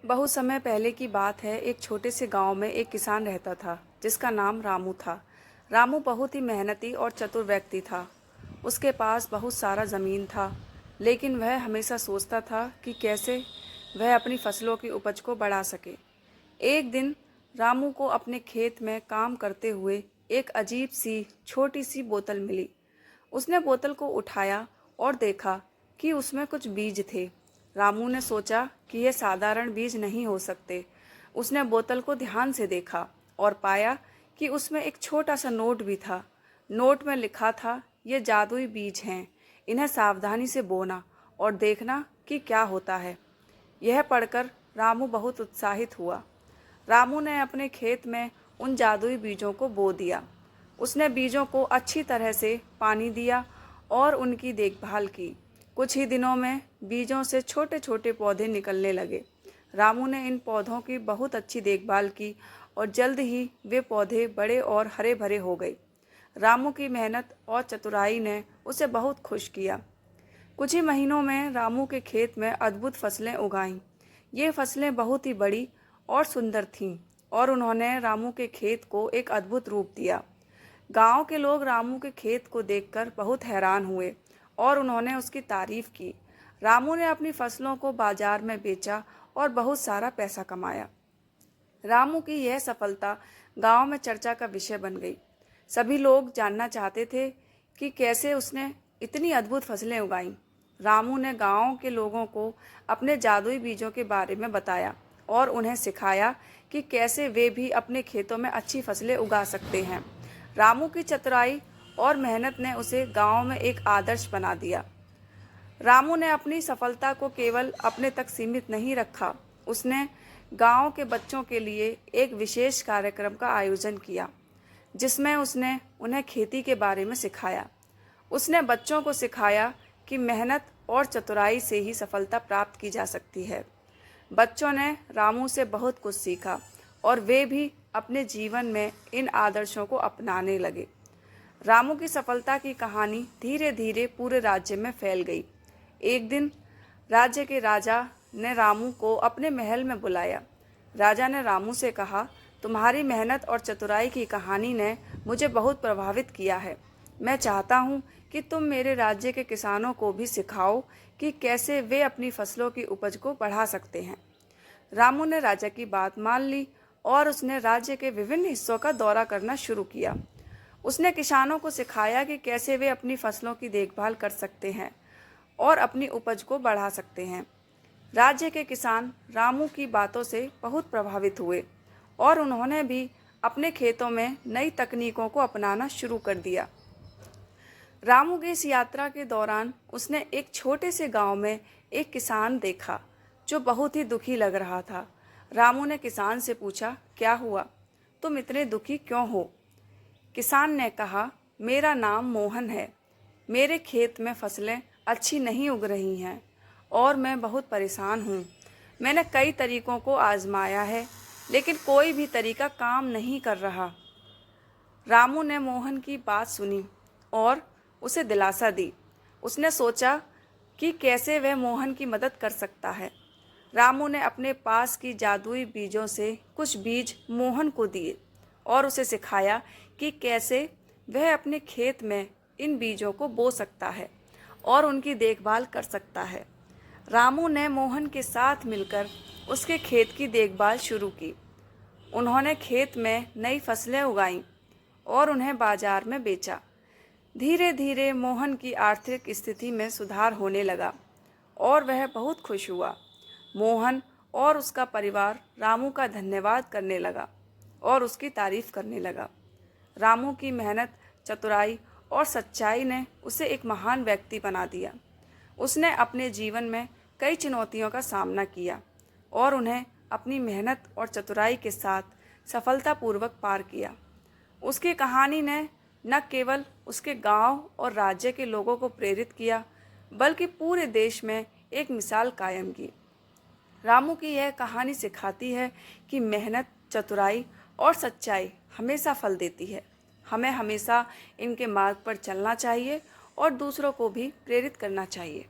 बहुत समय पहले की बात है। एक छोटे से गांव में एक किसान रहता था जिसका नाम रामू था। रामू बहुत ही मेहनती और चतुर व्यक्ति था। उसके पास बहुत सारा ज़मीन था, लेकिन वह हमेशा सोचता था कि कैसे वह अपनी फसलों की उपज को बढ़ा सके। एक दिन रामू को अपने खेत में काम करते हुए एक अजीब सी छोटी सी बोतल मिली। उसने बोतल को उठाया और देखा कि उसमें कुछ बीज थे। रामू ने सोचा कि यह साधारण बीज नहीं हो सकते। उसने बोतल को ध्यान से देखा और पाया कि उसमें एक छोटा सा नोट भी था। नोट में लिखा था, ये जादुई बीज हैं, इन्हें सावधानी से बोना और देखना कि क्या होता है। यह पढ़कर रामू बहुत उत्साहित हुआ। रामू ने अपने खेत में उन जादुई बीजों को बो दिया। उसने बीजों को अच्छी तरह से पानी दिया और उनकी देखभाल की। कुछ ही दिनों में बीजों से छोटे छोटे पौधे निकलने लगे। रामू ने इन पौधों की बहुत अच्छी देखभाल की और जल्द ही वे पौधे बड़े और हरे भरे हो गए। रामू की मेहनत और चतुराई ने उसे बहुत खुश किया। कुछ ही महीनों में रामू के खेत में अद्भुत फसलें उगाईं। ये फसलें बहुत ही बड़ी और सुंदर थीं और उन्होंने रामू के खेत को एक अद्भुत रूप दिया। गांव के लोग रामू के खेत को देखकर बहुत हैरान हुए और उन्होंने उसकी तारीफ की। रामू ने अपनी फसलों को बाजार में बेचा और बहुत सारा पैसा कमाया। रामू की यह सफलता गांव में चर्चा का विषय बन गई। सभी लोग जानना चाहते थे कि कैसे उसने इतनी अद्भुत फसलें उगाईं। रामू ने गांव के लोगों को अपने जादुई बीजों के बारे में बताया और उन्हें सिखाया कि कैसे वे भी अपने खेतों में अच्छी फसलें उगा सकते हैं। रामू की चतुराई और मेहनत ने उसे गांव में एक आदर्श बना दिया। रामू ने अपनी सफलता को केवल अपने तक सीमित नहीं रखा। उसने गांव के बच्चों के लिए एक विशेष कार्यक्रम का आयोजन किया, जिसमें उसने उन्हें खेती के बारे में सिखाया। उसने बच्चों को सिखाया कि मेहनत और चतुराई से ही सफलता प्राप्त की जा सकती है। बच्चों ने रामू से बहुत कुछ सीखा और वे भी अपने जीवन में इन आदर्शों को अपनाने लगे। रामू की सफलता की कहानी धीरे धीरे पूरे राज्य में फैल गई। एक दिन राज्य के राजा ने रामू को अपने महल में बुलाया। राजा ने रामू से कहा, तुम्हारी मेहनत और चतुराई की कहानी ने मुझे बहुत प्रभावित किया है। मैं चाहता हूँ कि तुम मेरे राज्य के किसानों को भी सिखाओ कि कैसे वे अपनी फसलों की उपज को बढ़ा सकते हैं। रामू ने राजा की बात मान ली और उसने राज्य के विभिन्न हिस्सों का दौरा करना शुरू किया। उसने किसानों को सिखाया कि कैसे वे अपनी फसलों की देखभाल कर सकते हैं और अपनी उपज को बढ़ा सकते हैं। राज्य के किसान रामू की बातों से बहुत प्रभावित हुए और उन्होंने भी अपने खेतों में नई तकनीकों को अपनाना शुरू कर दिया। रामू की इस यात्रा के दौरान उसने एक छोटे से गांव में एक किसान देखा जो बहुत ही दुखी लग रहा था। रामू ने किसान से पूछा, क्या हुआ? तुम इतने दुखी क्यों हो? किसान ने कहा, मेरा नाम मोहन है। मेरे खेत में फसलें अच्छी नहीं उग रही हैं और मैं बहुत परेशान हूँ। मैंने कई तरीकों को आजमाया है, लेकिन कोई भी तरीका काम नहीं कर रहा। रामू ने मोहन की बात सुनी और उसे दिलासा दी। उसने सोचा कि कैसे वह मोहन की मदद कर सकता है। रामू ने अपने पास की जादुई बीजों से कुछ बीज मोहन को दिए और उसे सिखाया कि कैसे वह अपने खेत में इन बीजों को बो सकता है और उनकी देखभाल कर सकता है। रामू ने मोहन के साथ मिलकर उसके खेत की देखभाल शुरू की। उन्होंने खेत में नई फसलें उगाईं और उन्हें बाजार में बेचा। धीरे धीरे मोहन की आर्थिक स्थिति में सुधार होने लगा और वह बहुत खुश हुआ। मोहन और उसका परिवार रामू का धन्यवाद करने लगा और उसकी तारीफ करने लगा। रामू की मेहनत, चतुराई और सच्चाई ने उसे एक महान व्यक्ति बना दिया। उसने अपने जीवन में कई चुनौतियों का सामना किया और उन्हें अपनी मेहनत और चतुराई के साथ सफलतापूर्वक पार किया। उसकी कहानी ने न केवल उसके गांव और राज्य के लोगों को प्रेरित किया, बल्कि पूरे देश में एक मिसाल कायम की। रामू की यह कहानी सिखाती है कि मेहनत, चतुराई और सच्चाई हमेशा फल देती है। हमें हमेशा इनके मार्ग पर चलना चाहिए और दूसरों को भी प्रेरित करना चाहिए।